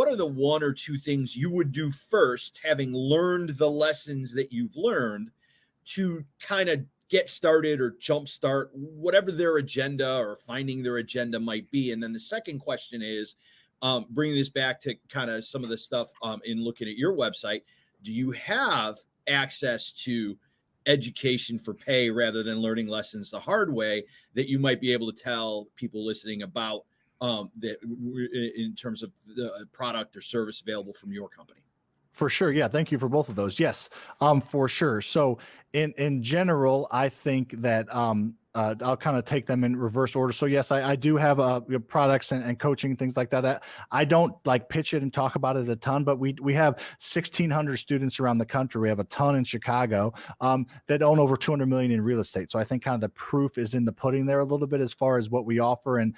what are the one or two things you would do first, having learned the lessons that you've learned, to kind of get started or jumpstart whatever their agenda or finding their agenda might be? And then the second question is, bringing this back to kind of some of the stuff in looking at your website, do you have access to education for pay rather than learning lessons the hard way that you might be able to tell people listening about that in terms of the product or service available from your company? For sure. Yeah. Thank you for both of those. Yes, for sure. So in general, I think that I'll kind of take them in reverse order. So yes, I do have products and coaching, things like that. I don't like pitch it and talk about it a ton, but we have 1,600 students around the country. We have a ton in Chicago that own over 200 million in real estate. So I think kind of the proof is in the pudding there a little bit as far as what we offer and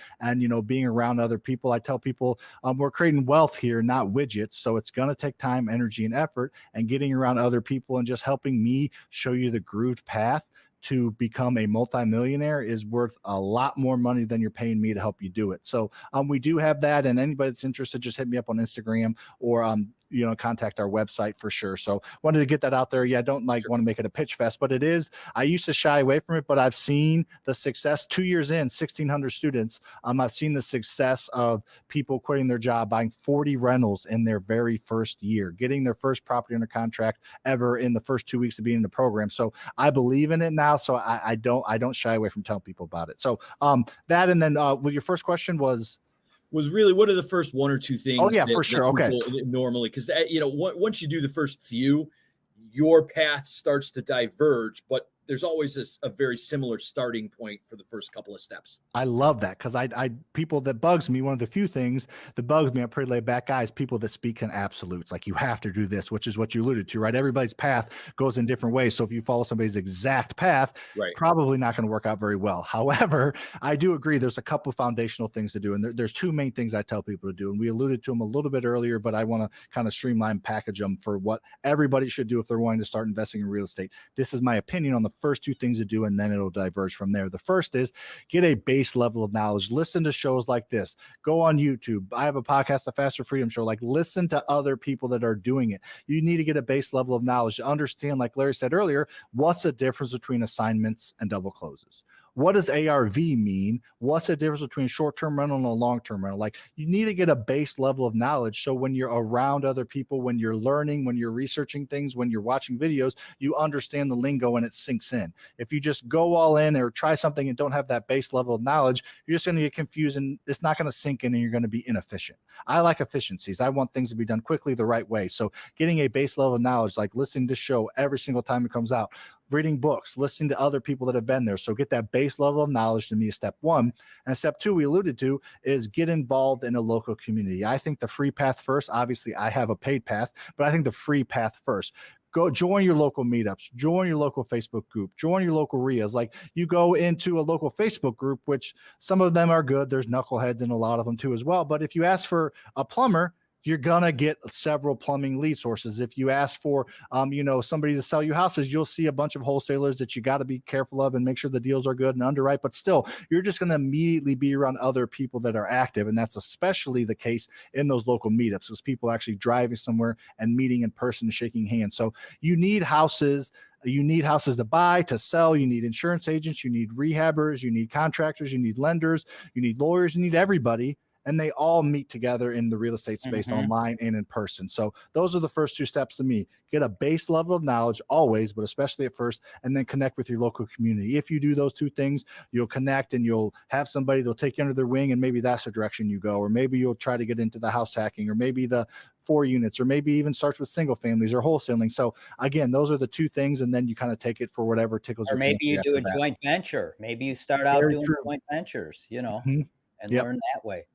being around other people. I tell people we're creating wealth here, not widgets. So it's going to take time, energy, and effort, and getting around other people and just helping me show you the grooved path to become a multimillionaire is worth a lot more money than you're paying me to help you do it. So we do have that, and anybody that's interested, just hit me up on Instagram or contact our website for sure. So wanted to get that out there. Yeah, I don't want to make it a pitch fest, but it is. I used to shy away from it, but I've seen the success 2 years in, 1,600 students. I've seen the success of people quitting their job, buying 40 rentals in their very first year, getting their first property under contract ever in the first 2 weeks of being in the program. So I believe in it now. So I don't shy away from telling people about it. So that, and then your first question was really, what are the first one or two things? Oh yeah, for sure. Okay. Normally, because once you do the first few, your path starts to diverge, but there's always a very similar starting point for the first couple of steps. I love that, because I people that bugs me, one of the few things that bugs me, I'm pretty laid back guys, people that speak in absolutes, like you have to do this, which is what you alluded to, right? Everybody's path goes in different ways. So if you follow somebody's exact path, right, probably not going to work out very well. However, I do agree there's a couple foundational things to do. And there's two main things I tell people to do. And we alluded to them a little bit earlier, but I want to kind of streamline, package them for what everybody should do if they're wanting to start investing in real estate. This is my opinion on the first two things to do, and then it'll diverge from there. The first is get a base level of knowledge. Listen to shows like this. Go on YouTube. I have a podcast, the Faster Freedom Show. Like, listen to other people that are doing it. You need to get a base level of knowledge to understand, like Larry said earlier, what's the difference between assignments and double closes. What does ARV mean? What's the difference between short-term rental and a long-term rental? Like, you need to get a base level of knowledge. So when you're around other people, when you're learning, when you're researching things, when you're watching videos, you understand the lingo and it sinks in. If you just go all in or try something and don't have that base level of knowledge, you're just going to get confused and it's not going to sink in and you're going to be inefficient. I like efficiencies. I want things to be done quickly the right way. So getting a base level of knowledge, like listening to show every single time it comes out, reading books, listening to other people that have been there. So get that base level of knowledge, to me, is step one. And step two, we alluded to, is get involved in a local community. I think the free path first. Obviously, I have a paid path, but I think the free path first. Go join your local meetups, join your local Facebook group, join your local RIAs. Like, you go into a local Facebook group, which some of them are good. There's knuckleheads in a lot of them too as well. But if you ask for a plumber, you're going to get several plumbing lead sources. If you ask for, somebody to sell you houses, you'll see a bunch of wholesalers that you got to be careful of and make sure the deals are good and underwrite. But still, you're just going to immediately be around other people that are active. And that's especially the case in those local meetups, because people actually driving somewhere and meeting in person and shaking hands. So you need houses. You need houses to buy, to sell. You need insurance agents. You need rehabbers. You need contractors. You need lenders. You need lawyers. You need everybody. And they all meet together in the real estate space, online and in person. So those are the first two steps to me. Get a base level of knowledge always, but especially at first, and then connect with your local community. If you do those two things, you'll connect and you'll have somebody that'll take you under their wing, and maybe that's the direction you go. Or maybe you'll try to get into the house hacking, or maybe the 4 units, or maybe even starts with single families or wholesaling. So again, those are the two things, and then you kind of take it for whatever tickles your fancy. Or maybe you do a joint venture. Maybe you start out doing joint ventures, and learn that way.